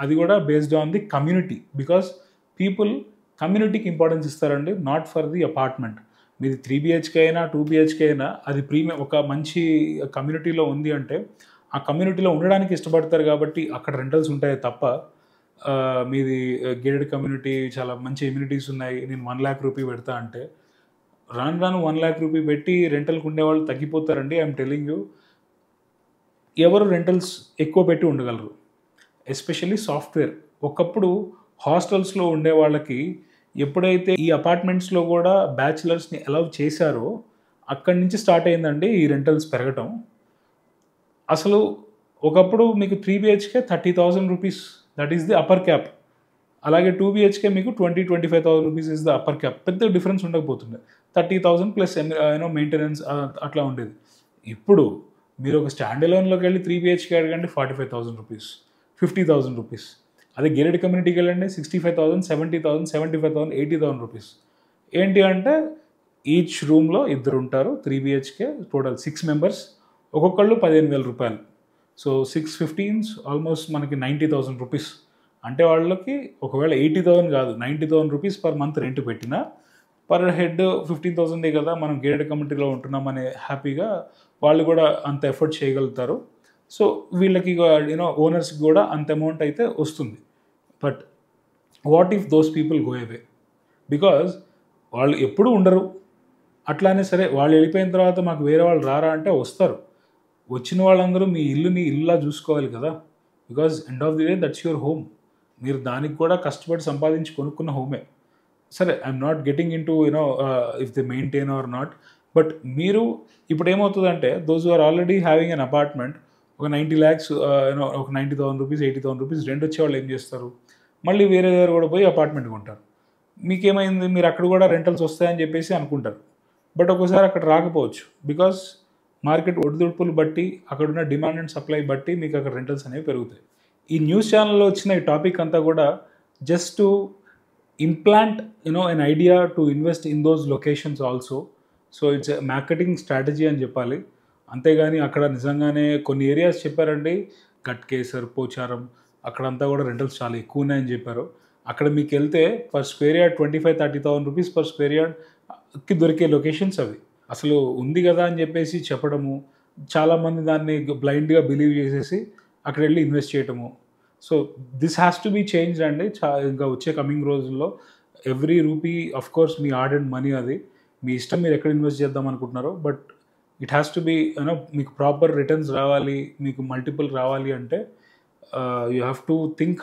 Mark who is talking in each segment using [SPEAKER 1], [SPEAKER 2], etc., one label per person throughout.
[SPEAKER 1] అది కూడా based on the community. Because people కమ్యూనిటీకి ఇంపార్టెన్స్ ఇస్తారండి, నాట్ ఫర్ ది అపార్ట్మెంట్. మీది 3 బిహెచ్కే అయినా 2 బిహెచ్కే అయినా అది ప్రీమియం ఒక మంచి కమ్యూనిటీలో ఉంది అంటే ఆ కమ్యూనిటీలో ఉండడానికి ఇష్టపడతారు కాబట్టి అక్కడ రెంటల్స్ ఉంటాయి తప్ప మీది గేటెడ్ కమ్యూనిటీ చాలా మంచి ఎమ్యూనిటీస్ ఉన్నాయి, నేను 1,00,000 రూపీ పెడతా అంటే రాను రాను 1,00,000 రూపీ పెట్టి రెంటల్కి ఉండేవాళ్ళు తగ్గిపోతారండి. I'm telling you. ఎవరు రెంటల్స్ ఎక్కువ పెట్టి ఉండగలరు, ఎస్పెషల్లీ సాఫ్ట్వేర్. ఒకప్పుడు హాస్టల్స్లో ఉండే వాళ్ళకి ఎప్పుడైతే ఈ అపార్ట్మెంట్స్లో కూడా బ్యాచిలర్స్ని అలౌ చేశారో అక్కడి నుంచి స్టార్ట్ అయిందండి ఈ రెంటల్స్ పెరగటం. అసలు ఒకప్పుడు మీకు 3 BHK 30,000 rupees, that is the upper cap. అలాగే 2 బిహెచ్కే మీకు 20,000-25,000 rupees is the upper cap. పెద్ద డిఫరెన్స్ ఉండకపోతుండే. 30,000 ప్లస్ మెయింటెనెన్స్ అట్లా ఉండేది. ఇప్పుడు మీరు ఒక స్టాండ్ అలోన్లోకి వెళ్ళి 3 బిహెచ్కే అడగండి 45,000 రూపీస్, 50,000 రూపీస్. అదే గేటెడ్ కమ్యూనిటీకి వెళ్ళండి 65,000, 70,000, 75,000, 80,000 రూపీస్. ఏంటి అంటే ఈచ్ రూమ్లో ఇద్దరు ఉంటారు. 3 బిహెచ్కే టోటల్ 6 మెంబర్స్, ఒక్కొక్కళ్ళు 15,000 రూపాయలు. సో 6 15 ఆల్మోస్ట్ మనకి 90,000 రూపీస్. అంటే వాళ్ళకి ఒకవేళ 80,000 కాదు 90,000 రూపీస్ పర్ మంత్ రెంట్ పెట్టినా పర్ హెడ్ 15,000 కదా మనం గేటెడ్ కమ్యూనిటీలో ఉంటున్నామనే హ్యాపీగా వాళ్ళు కూడా అంత ఎఫర్ట్ చేయగలుగుతారు. సో వీళ్ళకి ఓనర్స్కి కూడా అంత అమౌంట్ అయితే వస్తుంది. But what if those people go away? Because వాళ్ళు ఎప్పుడూ ఉండరు. అట్లానే సరే వాళ్ళు వెళ్ళిపోయిన తర్వాత మాకు వేరే వాళ్ళు రారా అంటే వస్తారు. వచ్చిన వాళ్ళందరూ మీ ఇల్లుని ఇల్లులా చూసుకోవాలి కదా. Because end of the day that's your home. మీరు దానికి కూడా కష్టపడి సంపాదించి కొనుక్కున్న హోమే. సరే, I'm not getting into if they maintain or not. But మీరు ఇప్పుడు ఏమవుతుందంటే those are already having an apartment, ఒక 90 lakhs ఒక 90,000 రూపీస్ 80,000 రూపీస్ రెంట్ వచ్చేవాళ్ళు ఏం చేస్తారు, మళ్ళీ వేరే దగ్గర కూడా పోయి అపార్ట్మెంట్ కొంటారు. మీకేమైంది, మీరు అక్కడ కూడా రెంటల్స్ వస్తాయని చెప్పేసి అనుకుంటారు. బట్ ఒక్కోసారి అక్కడ రాకపోవచ్చు. బికాస్ మార్కెట్ ఒడిదుడుపులు బట్టి అక్కడున్న డిమాండ్ అండ్ సప్లై బట్టి మీకు అక్కడ రెంటల్స్ అనేవి పెరుగుతాయి. ఈ న్యూస్ ఛానల్లో వచ్చిన ఈ టాపిక్ అంతా కూడా just to implant an idea to invest in those locations also. So it's marketing strategy అని చెప్పాలి. అంతేగాని అక్కడ నిజంగానే కొన్ని ఏరియాస్ చెప్పారండి, గట్కేసర్, పోచారం, అక్కడంతా కూడా రెంటల్స్ చాలా ఎక్కువ ఉన్నాయని చెప్పారు. అక్కడ మీకు వెళ్తే per square yard 25,000-30,000 rupees per square యార్డ్కి దొరికే లొకేషన్స్ అవి. అసలు ఉంది కదా అని చెప్పేసి చెప్పడము, చాలామంది దాన్ని బ్లైండ్గా బిలీవ్ చేసేసి అక్కడ వెళ్ళి ఇన్వెస్ట్ చేయటము. So this has to be changed అండి. ఇంకా వచ్చే కమింగ్ రోజుల్లో ఎవ్రీ రూపీ ఆఫ్ కోర్స్ మీ హార్డ్ అండ్ మనీ, అది మీ ఇష్టం మీరు ఎక్కడ ఇన్వెస్ట్ చేద్దాం అనుకుంటున్నారో. But it has to be మీకు ప్రాపర్ రిటర్న్స్ రావాలి, మీకు మల్టిపుల్ రావాలి అంటే you have to think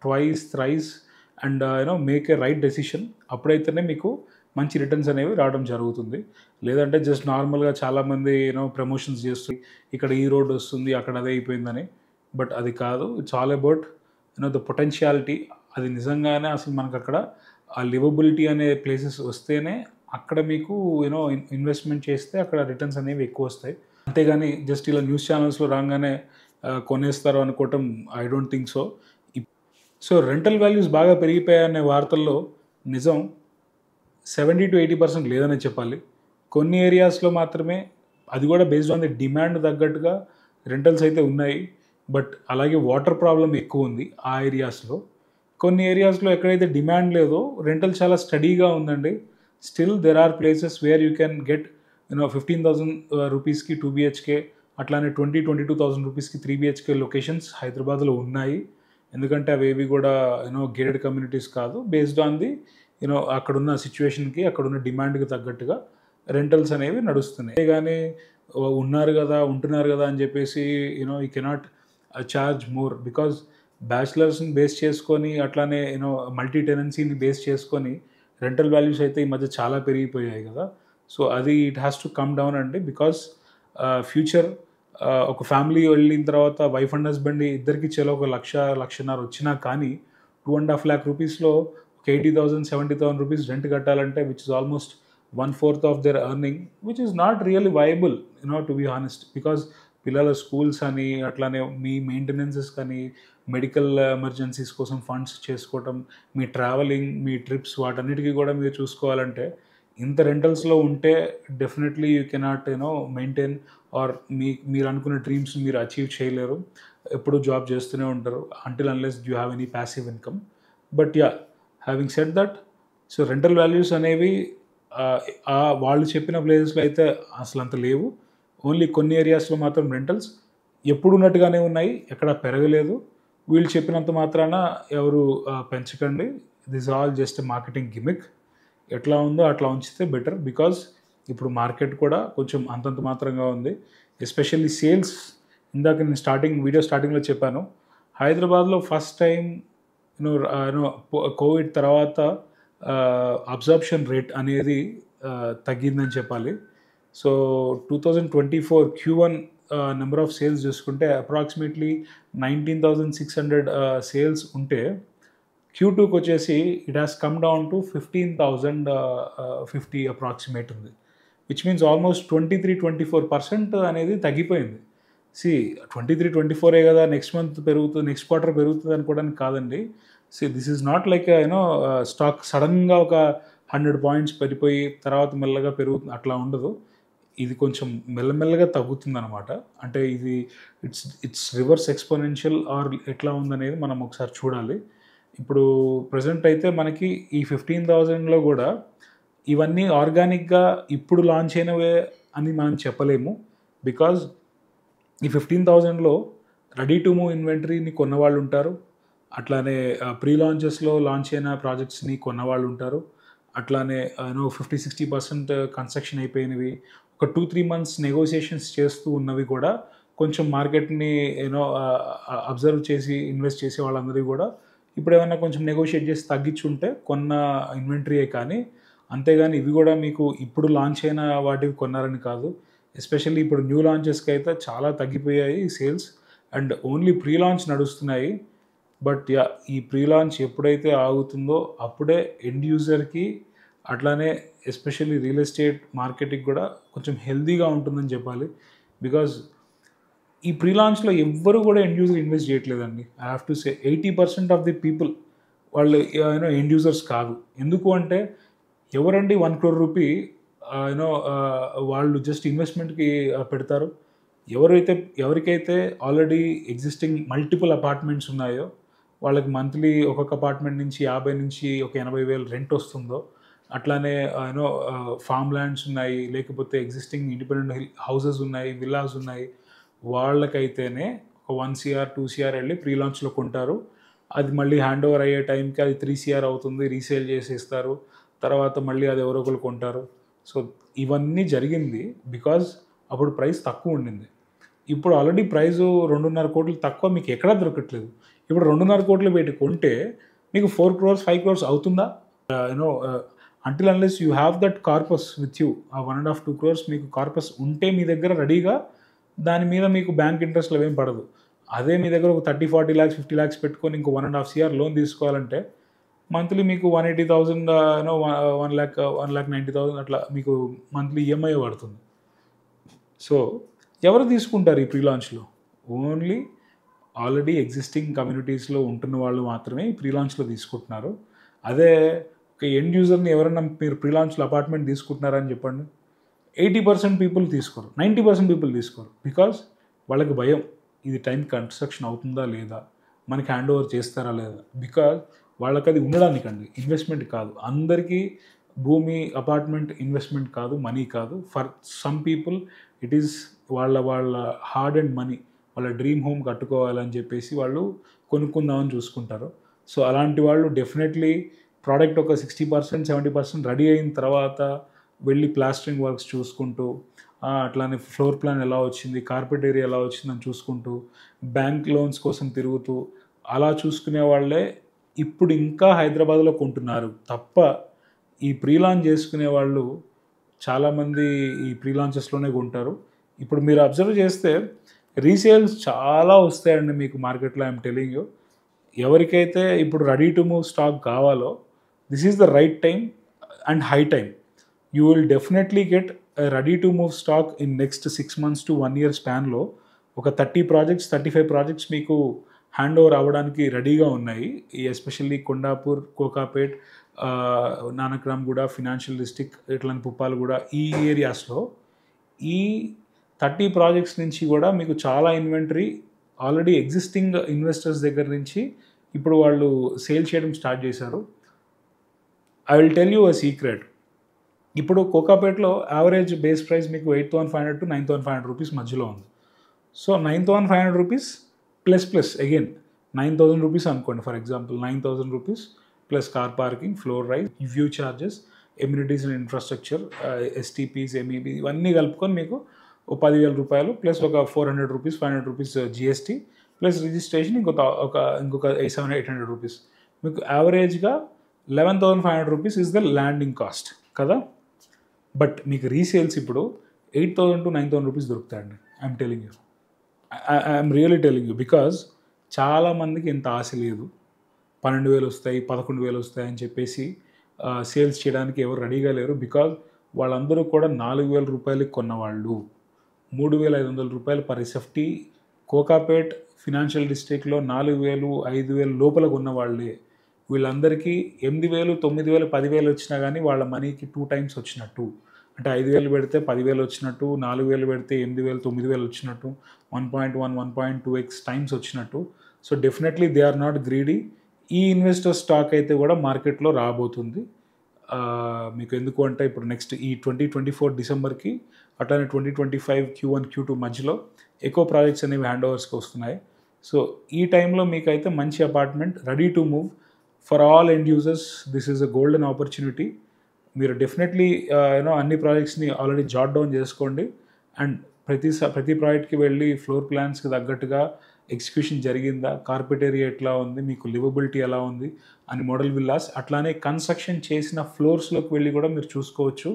[SPEAKER 1] twice thrice and make a right decision. అప్పుడైతేనే మీకు మంచి రిటర్న్స్ అనేవి రావడం జరుగుతుంది. లేదంటే జస్ట్ నార్మల్గా చాలామంది ప్రమోషన్స్ చేస్తూ ఇక్కడ ఈ రోడ్ వస్తుంది అక్కడ అదే అయిపోయిందని. బట్ అది కాదు. It's all about the potentiality. అది నిజంగానే అసలు మనకు అక్కడ ఆ లివబిలిటీ అనే ప్లేసెస్ వస్తేనే అక్కడ మీకు ఇన్వెస్ట్మెంట్ చేస్తే అక్కడ రిటర్న్స్ అనేవి ఎక్కువ వస్తాయి. అంతేగాని జస్ట్ ఇలా న్యూస్ ఛానల్స్లో రాగానే కొనేస్తారు అనుకోవటం I don't think so. So rental values బాగా పెరిగిపోయాయనే వార్తల్లో నిజం 70-80% లేదనే చెప్పాలి. కొన్ని ఏరియాస్లో మాత్రమే, అది కూడా బేస్డ్ ఆన్ ది డిమాండ్ తగ్గట్టుగా రెంటల్స్ అయితే ఉన్నాయి. బట్ అలాగే వాటర్ ప్రాబ్లం ఎక్కువ ఉంది ఆ ఏరియాస్లో. కొన్ని ఏరియాస్లో ఎక్కడైతే డిమాండ్ లేదో రెంటల్ చాలా స్టడీగా ఉందండి. Still there are places where you can get 15,000 రూపీస్కి 2 బిహెచ్కే, అట్లానే 20-22,000 రూపీస్కి 3 బిహెచ్కే లొకేషన్స్ హైదరాబాద్లో ఉన్నాయి. ఎందుకంటే అవేవి కూడా గేటెడ్ కమ్యూనిటీస్ కాదు. బేస్డ్ ఆన్ ది అక్కడున్న సిచ్యువేషన్కి అక్కడున్న డిమాండ్కి తగ్గట్టుగా రెంటల్స్ అనేవి నడుస్తున్నాయి. కానీ ఉంటున్నారు కదా అని చెప్పేసి you cannot charge more. Because బ్యాచిలర్స్ని బేస్ చేసుకొని అట్లానే మల్టీ టెనెన్సీని బేస్ చేసుకొని రెంటల్ వాల్యూస్ అయితే ఈ మధ్య చాలా పెరిగిపోయాయి కదా. సో అది it has to come down అండి. బికాస్ ఫ్యూచర్ ఒక ఫ్యామిలీ వెళ్ళిన తర్వాత వైఫ్ అండ్ హస్బెండ్ ఇద్దరికి చెలో ఒక 1,00,000-1,50,000 వచ్చినా కానీ 2.5 lakh రూపీస్లో ఒక 80,000-70,000 రూపీస్ రెంట్ కట్టాలంటే which is almost 1/4 of their earning, which is not really viable to be honest. Because పిల్లల స్కూల్స్ అని అట్లానే మీ మెయింటెనెన్సెస్ కానీ మెడికల్ ఎమర్జెన్సీస్ కోసం ఫండ్స్ చేసుకోవటం, మీ ట్రావెలింగ్, మీ ట్రిప్స్, వాటన్నిటికీ కూడా మీరు చూసుకోవాలంటే ఇంత రెంటల్స్లో ఉంటే definitely you cannot maintain or మీరు అనుకున్న డ్రీమ్స్ మీరు అచీవ్ చేయలేరు. ఎప్పుడు జాబ్ చేస్తూనే ఉంటారు until unless you have any passive income. But yeah, having said that, so rental values అనేవి వాళ్ళు చెప్పిన ప్లేసెస్లో అయితే అసలు అంత లేవు. ఓన్లీ కొన్ని ఏరియాస్లో మాత్రం రెంటల్స్ ఎప్పుడు ఉన్నట్టుగానే ఉన్నాయి, ఎక్కడ పెరగలేదు. వీళ్ళు చెప్పినంత మాత్రాన ఎవరు పెంచకండి. This all just marketing gimmick. ఎట్లా ఉందో అట్లా ఉంచితే బెటర్. బికాజ్ ఇప్పుడు మార్కెట్ కూడా కొంచెం అంతంత మాత్రంగా ఉంది. ఎస్పెషల్లీ సేల్స్, ఇందాక నేను వీడియో స్టార్టింగ్లో చెప్పాను, హైదరాబాద్లో ఫస్ట్ టైం కోవిడ్ తర్వాత అబ్జార్ప్షన్ రేట్ అనేది తగ్గిందని చెప్పాలి. So 2024 Q1 number of sales చూసుకుంటే అప్రాక్సిమేట్లీ 19,600 సేల్స్ ఉంటే Q2కి వచ్చేసి it has come down to 15,050 approximate ఉంది. విచ్ మీన్స్ ఆల్మోస్ట్ 23-24% అనేది తగ్గిపోయింది. 23-24 కదా, నెక్స్ట్ మంత్ పెరుగుతుంది, నెక్స్ట్ క్వార్టర్ పెరుగుతుంది అనుకోవడానికి కాదండి. This is not like stock సడన్గా ఒక 100 పాయింట్స్ పెరిగిపోయి తర్వాత మెల్లగా పెరుగుతుంది, అట్లా ఉండదు. ఇది కొంచెం మెల్లమెల్లగా తగ్గుతుంది అనమాట. అంటే ఇది ఇట్స్ రివర్స్ ఎక్స్పోనెన్షియల్ ఆర్ ఎట్లా ఉందనేది మనం ఒకసారి చూడాలి. ఇప్పుడు ప్రజెంట్ అయితే మనకి ఈ 15,000లో కూడా ఇవన్నీ ఆర్గానిక్గా ఇప్పుడు లాంచ్ అయినవే అని మనం చెప్పలేము. బికాజ్ ఈ 15,000లో రెడీ టు మూవ్ ఇన్వెంటరీని కొన్నవాళ్ళు ఉంటారు, అట్లానే ప్రీ లాంచెస్లో లాంచ్ అయిన ప్రాజెక్ట్స్ని కొన్నవాళ్ళు ఉంటారు, అట్లానే 50-60% కన్స్ట్రక్షన్ అయిపోయినవి, ఒక 2-3 months నెగోసియేషన్స్ చేస్తూ ఉన్నవి కూడా కొంచెం మార్కెట్ని అబ్జర్వ్ చేసి ఇన్వెస్ట్ చేసే వాళ్ళందరూ కూడా ఇప్పుడు ఏమైనా కొంచెం నెగోషియేట్ చేసి తగ్గించుంటే కొన్న ఇన్వెంటరీయే. కానీ అంతేగాని ఇవి కూడా మీకు ఇప్పుడు లాంచ్ అయిన వాటివి కొన్నారని కాదు. ఎస్పెషల్లీ ఇప్పుడు న్యూ లాంచెస్కి అయితే చాలా తగ్గిపోయాయి sales, and only pre launch నడుస్తున్నాయి. బట్ యా, ఈ ప్రీ లాంచ్ ఎప్పుడైతే ఆగుతుందో అప్పుడే ఎండ్ యూజర్కి అట్లానే ఎస్పెషల్లీ రియల్ ఎస్టేట్ మార్కెట్కి కూడా కొంచెం హెల్తీగా ఉంటుందని చెప్పాలి. బికాజ్ ఈ ప్రీ లాంచ్లో ఎవ్వరు కూడా ఎండ్ యూజర్ ఇన్వెస్ట్ చేయట్లేదండి. I have to say 80% of the people వాళ్ళు ఎండ్ యూజర్స్ కాదు. ఎందుకు అంటే ఎవరండి 1 crore రూపీ వాళ్ళు జస్ట్ ఇన్వెస్ట్మెంట్కి పెడతారు? ఎవరికైతే ఆల్రెడీ ఎగ్జిస్టింగ్ మల్టిపుల్ అపార్ట్మెంట్స్ ఉన్నాయో, వాళ్ళకి మంత్లీ ఒక్కొక్క అపార్ట్మెంట్ నుంచి 50 నుంచి ఒక 80,000 రెంట్ వస్తుందో, అట్లానే ఫామ్ ల్యాండ్స్ ఉన్నాయి, లేకపోతే ఎగ్జిస్టింగ్ ఇండిపెండెంట్ హౌసెస్ ఉన్నాయి, విల్లాస్ ఉన్నాయి, వాళ్ళకైతేనే ఒక 1 crore 2 crore వెళ్ళి ప్రీ లాంచ్లో కొంటారు. అది మళ్ళీ హ్యాండ్ ఓవర్ అయ్యే టైంకి అది 3 crore అవుతుంది, రీసేల్ చేసేస్తారు, తర్వాత మళ్ళీ అది ఎవరో ఒకరు కొంటారు. సో ఇవన్నీ జరిగింది బికాజ్ అప్పుడు ప్రైస్ తక్కువ ఉండింది. ఇప్పుడు ఆల్రెడీ ప్రైజు 2.5 కోట్లు తక్కువ మీకు ఎక్కడా దొరకట్లేదు. ఇప్పుడు 2.5 కోట్లు పెట్టి కొంటే మీకు 4 crores 5 crores అవుతుందా? Until unless you have that corpus with you, ఆ 1.5-2 crores మీకు కార్పస్ ఉంటే మీ దగ్గర రెడీగా, దాని మీద మీకు బ్యాంక్ ఇంట్రెస్ట్లు ఏం పడదు. అదే మీ దగ్గర ఒక 30-40 lakhs 50 lakhs పెట్టుకొని ఇంకో 1.5 crore లోన్ తీసుకోవాలంటే మంత్లీ మీకు 180,000 1,90,000 అట్లా మీకు మంత్లీ ఈఎంఐ పడుతుంది. సో ఎవరు తీసుకుంటారు ఈ ప్రీ లాంచ్లో? ఓన్లీ ఆల్రెడీ ఎగ్జిస్టింగ్ కమ్యూనిటీస్లో ఉంటున్న వాళ్ళు మాత్రమే ఈ ప్రీ లాంచ్లో తీసుకుంటున్నారు. అదే ఒక ఎండ్ యూజర్ని ఎవరైనా మీరు ప్రీ లాంచ్లో అపార్ట్మెంట్ తీసుకుంటున్నారని చెప్పండి, 80% పీపుల్ తీసుకోరు, 90% పీపుల్ తీసుకోరు. బికాజ్ వాళ్ళకి భయం, ఇది టైం కన్స్ట్రక్షన్ అవుతుందా లేదా, మనకి హ్యాండ్ ఓవర్ చేస్తారా లేదా. బికాజ్ వాళ్ళకి అది ఉండడానికండి, ఇన్వెస్ట్మెంట్ కాదు. అందరికీ భూమి అపార్ట్మెంట్ ఇన్వెస్ట్మెంట్ కాదు, మనీ కాదు. For some people it is వాళ్ళ హార్డ్ అండ్ మనీ, వాళ్ళ డ్రీమ్ హోమ్ కట్టుకోవాలని చెప్పేసి వాళ్ళు కొనుక్కుందామని చూసుకుంటారు. సో అలాంటి వాళ్ళు డెఫినెట్లీ ప్రోడక్ట్ ఒక 60% 70% రెడీ అయిన తర్వాత వెళ్ళి ప్లాస్టరింగ్ వర్క్స్ చూసుకుంటూ, అట్లానే ఫ్లోర్ ప్లాన్ ఎలా వచ్చింది, కార్పెట్ ఏరియా ఎలా వచ్చిందని చూసుకుంటూ, బ్యాంక్ లోన్స్ కోసం తిరుగుతూ అలా చూసుకునే వాళ్ళే ఇప్పుడు ఇంకా హైదరాబాద్లో కొంటున్నారు తప్ప ఈ ప్రీ లాంచ్ చేసుకునే వాళ్ళు చాలామంది ఈ ప్రీ లాంచెస్లోనే కొంటారు. ఇప్పుడు మీరు అబ్జర్వ్ చేస్తే రీసేల్స్ చాలా వస్తాయండి మీకు మార్కెట్లో. ఐఎమ్ టెలింగ్ యూ, ఎవరికైతే ఇప్పుడు రెడీ టు మూవ్ స్టాక్ కావాలో this is the right time and high time. You will definitely get ready to move stock in next 6 months to 1 year స్పాన్లో. ఒక 30 projects 35 projects మీకు hand over అవ్వడానికి రెడీగా ఉన్నాయి. Especially Kondapur, Kokapet, Nanakramguda, financial district, ఇట్లాంటి పుప్పాలగూడ, ఈ ఏరియాస్లో ఈ 30 projects నుంచి కూడా మీకు చాలా ఇన్వెంటరీ ఆల్రెడీ ఎగ్జిస్టింగ్ ఇన్వెస్టర్స్ దగ్గర నుంచి ఇప్పుడు వాళ్ళు సేల్ చేయడం స్టార్ట్ చేశారు. I will tell you a secret. ఇప్పుడు కోకాపేట్లో యావరేజ్ బేస్ ప్రైస్ మీకు 8,500 to 9,500 రూపీస్ మధ్యలో ఉంది. So 9,500 rupees plus again 9,000 rupees అనుకోండి. For example 9,000 rupees plus car parking, floor rise, view charges, amenities and infrastructure, STPs, MEB ఇవన్నీ కలుపుకొని మీకు 10,000 రూపాయలు plus ఒక 400 rupees 500 rupees GST plus registration ఇంకొక 700-800 రూపీస్. మీకు యావరేజ్గా 11,500 rupees is the landing cost కదా. బట్ మీకు రీసేల్స్ ఇప్పుడు 8,000 to 9,000 రూపీస్ దొరుకుతాయండి. I'm telling you, I'm really telling you. Because చాలామందికి ఇంత ఆశ లేదు. 12,000 వస్తాయి, 11,000 వస్తాయి అని చెప్పేసి సేల్స్ చేయడానికి ఎవరు రెడీగా లేరు. బికాజ్ వాళ్ళందరూ కూడా 4,000 రూపాయలకి కొన్నవాళ్ళు, 3,500 రూపాయలు పర్ ఎస్ఎఫ్టీ కోకాపేట్ ఫినాన్షియల్ డిస్ట్రిక్ట్లో 4,000, 5,000 లోపల కొన్నవాళ్ళే. వీళ్ళందరికీ 8,000, 9,000, 10,000 వచ్చినా కానీ వాళ్ళ మనీకి 2 times వచ్చినట్టు. అంటే 5,000 పెడితే 10,000 వచ్చినట్టు, 4,000 పెడితే 8,000, 9,000 వచ్చినట్టు, 1.1, 1.2x టైమ్స్ వచ్చినట్టు. So definitely they are not greedy. ఈ ఇన్వెస్టర్ స్టాక్ అయితే కూడా మార్కెట్లో రాబోతుంది. మీకు ఎందుకు అంటే ఇప్పుడు నెక్స్ట్ ఈ 2024 డిసెంబర్కి అట్లానే 2025 Q1, Q2 మధ్యలో ఎక్కువ ప్రాజెక్ట్స్ అనేవి హ్యాండ్ ఓవర్స్కి వస్తున్నాయి. సో ఈ టైంలో మీకైతే మంచి apartment ready to move for all end users. This is a golden opportunity. మీరు డెఫినెట్లీ అన్ని ప్రాజెక్ట్స్ని ఆల్రెడీ జాట్ డౌన్ చేసుకోండి. అండ్ ప్రతి ప్రాజెక్ట్కి వెళ్ళి ఫ్లోర్ ప్లాన్స్కి తగ్గట్టుగా ఎగ్జిక్యూషన్ జరిగిందా, కార్పెట్ ఏరియా ఎట్లా ఉంది, మీకు లివబిలిటీ ఎలా ఉంది అని మోడల్ విల్లాస్ అట్లానే కన్స్ట్రక్షన్ చేసిన ఫ్లోర్స్లోకి వెళ్ళి కూడా మీరు చూసుకోవచ్చు.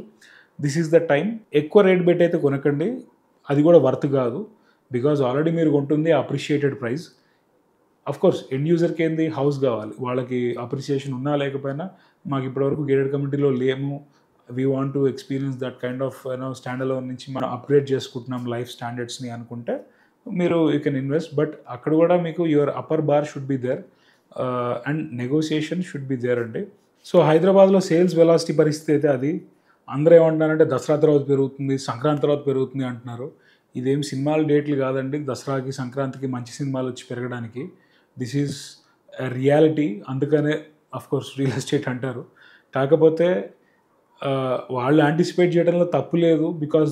[SPEAKER 1] This is the time. ఎక్కువ రేట్ పెట్టి అయితే కొనకండి, అది కూడా వర్త్ కాదు. బికాజ్ ఆల్రెడీ మీరు కొంటుంది appreciated price. Of course end యూజర్కి ఏంది, హౌస్ కావాలి. వాళ్ళకి అప్రిసియేషన్ ఉన్నా లేకపోయినా మాకు ఇప్పటివరకు గేటెడ్ కమ్యూనిటీలో లేము, we want to experience that kind of stand alone నుంచి మనం అప్గ్రేడ్ చేసుకుంటున్నాం లైఫ్ స్టాండర్డ్స్ని అనుకుంటే మీరు యూ కెన్ ఇన్వెస్ట్. బట్ అక్కడ కూడా మీకు your upper bar should be there and negotiation should be there అండి. సో హైదరాబాద్లో సేల్స్ వెలాసిటీ పరిస్థితి అయితే అది. అందరూ ఏమంటున్నారంటే దసరా తర్వాత పెరుగుతుంది, సంక్రాంతి తర్వాత పెరుగుతుంది అంటున్నారు. ఇదేం సినిమాల డేట్లు కాదండి. దసరాకి సంక్రాంతికి మంచి సినిమాలు వచ్చి పెరగడానికి. This is reality. అందుకనే అఫ్కోర్స్ రియల్ ఎస్టేట్ అంటారు. కాకపోతే వాళ్ళు యాంటిసిపేట్ చేయడంలో తప్పు లేదు. బికాస్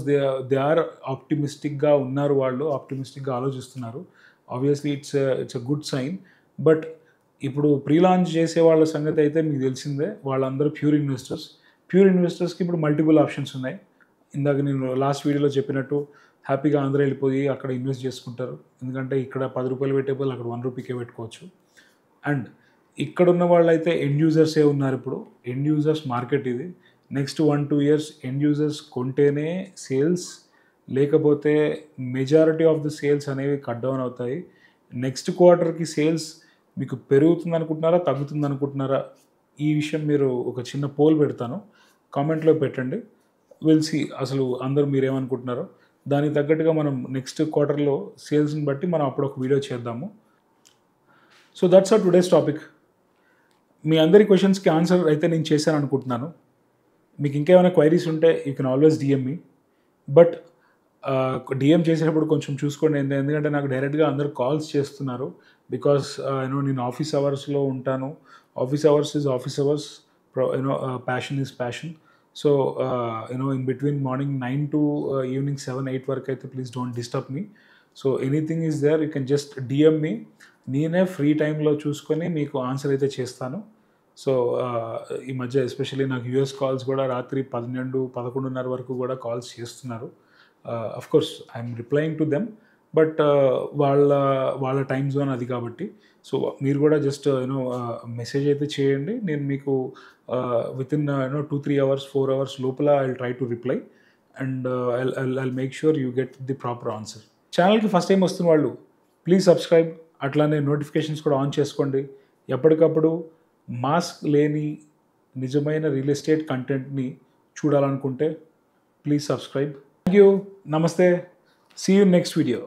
[SPEAKER 1] దే ఆర్ ఆప్టిమిస్టిక్గా ఉన్నారు, వాళ్ళు ఆప్టిమిస్టిక్గా ఆలోచిస్తున్నారు. Obviously it's a good sign. But ఇప్పుడు ప్రీ లాంచ్ చేసే వాళ్ళ సంగతి అయితే మీకు తెలిసిందే. వాళ్ళందరూ ప్యూర్ ఇన్వెస్టర్స్కి ఇప్పుడు మల్టిపుల్ ఆప్షన్స్ ఉన్నాయి. ఇందాక నేను లాస్ట్ వీడియోలో చెప్పినట్టు హ్యాపీగా ఆంధ్ర వెళ్ళిపోయి అక్కడ ఇన్వెస్ట్ చేసుకుంటారు. ఎందుకంటే ఇక్కడ 10 రూపాయలు పెట్టే బదులు అక్కడ 1 రూపీకే పెట్టుకోవచ్చు. అండ్ ఇక్కడ ఉన్న వాళ్ళైతే ఎండ్ యూజర్సే ఉన్నారు. ఇప్పుడు ఎండ్ యూజర్స్ మార్కెట్ ఇది. నెక్స్ట్ 1-2 years ఎండ్ యూజర్స్ కొంటేనే సేల్స్, లేకపోతే మెజారిటీ ఆఫ్ ద సేల్స్ అనేవి కట్ డౌన్ అవుతాయి. నెక్స్ట్ క్వార్టర్కి సేల్స్ మీకు పెరుగుతుంది అనుకుంటున్నారా, తగ్గుతుంది అనుకుంటున్నారా? ఈ విషయం మీరు ఒక చిన్న పోల్ పెడతాను, కామెంట్లో పెట్టండి. విల్ సీ అసలు అందరూ మీరేమనుకుంటున్నారో. దానికి తగ్గట్టుగా మనం నెక్స్ట్ క్వార్టర్లో సేల్స్ని బట్టి మనం అప్పుడు ఒక వీడియో చేద్దాము. So that's our today's topic. మీ అందరి క్వశ్చన్స్కి ఆన్సర్ అయితే నేను చేశాను అనుకుంటున్నాను. మీకు ఇంకేమైనా క్వైరీస్ ఉంటే you can always DM me. But DM చేసేటప్పుడు కొంచెం చూసుకోండి, ఎందుకంటే నాకు డైరెక్ట్గా అందరు కాల్స్ చేస్తున్నారు. బికాస్ నేను ఆఫీస్ అవర్స్లో ఉంటాను. Office hours is office hours, passion is passion. So in between morning 9 to evening 7-8 వరకు అయితే please don't disturb me. So anything is there, you can just DM me. నేనే ఫ్రీ టైంలో చూసుకొని మీకు ఆన్సర్ అయితే చేస్తాను. సో ఈ మధ్య ఎస్పెషల్లీ నాకు యూఎస్ కాల్స్ కూడా రాత్రి 12-11 వరకు కూడా కాల్స్ చేస్తున్నారు. Of course I'm replying to them, but వాళ్ళ టైం జోన్ అది కాబట్టి. సో మీరు కూడా జస్ట్ మెసేజ్ అయితే చేయండి. నేను మీకు వితిన్ 2-3 hours 4 hours లోపల I will try to reply and I make sure you get the proper answer. ఛానల్కి ఫస్ట్ టైం వస్తున్న వాళ్ళు ప్లీజ్ సబ్స్క్రైబ్, అట్లానే నోటిఫికేషన్స్ కూడా ఆన్ చేసుకోండి. ఎప్పటికప్పుడు మాస్క్ లేని నిజమైన రియల్ ఎస్టేట్ కంటెంట్ని చూడాలనుకుంటే ప్లీజ్ సబ్స్క్రైబ్. Thank you. నమస్తే. See you next video.